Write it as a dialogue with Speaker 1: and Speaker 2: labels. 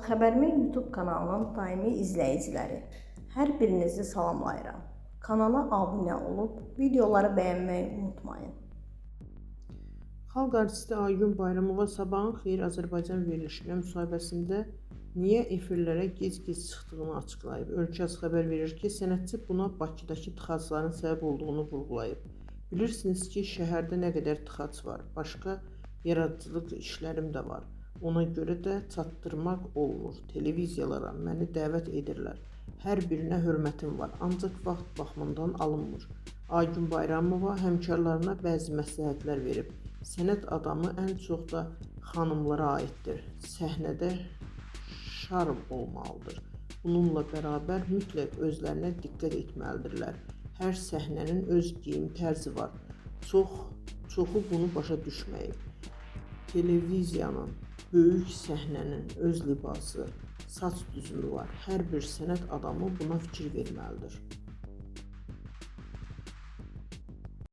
Speaker 1: Xəbərmi YouTube kanalının daimi izləyiciləri, hər birinizi salamlayıram. Kanala abunə olub, videoları bəyənməyi unutmayın.
Speaker 2: Xalq artisti Aygün Bayramova Sabahın Xeyir Azərbaycan verilişinə müsahibəsində niyə efirlərə gec-gec çıxdığını açıqlayıb. Ölkəz xəbər verir ki, sənətçi buna Bakıdakı tıxacların səbəb olduğunu vurğulayıb. Bilirsiniz ki, şəhərdə nə qədər tıxac var, başqa yaradıcılıq işlərim də var. Ona görə də çatdırmaq olmur. Televiziyalara məni dəvət edirlər. Hər birinə hörmətim var, ancaq vaxt baxımından alınmır. Aygün Bayramova həmkarlarına bəzi məsləhətlər verib. Sənət adamı ən çox da xanımlara aiddir. Səhnədə şarm olmalıdır. Bununla bərabər mütləq özlərinə diqqət etməlidirlər. Hər səhnənin öz geyim tərzi var. Çoxu bunu başa düşməyib. Televiziyanın, böyük səhnənin öz libası, saç düzümü var. Hər bir sənət adamı buna fikir verməlidir.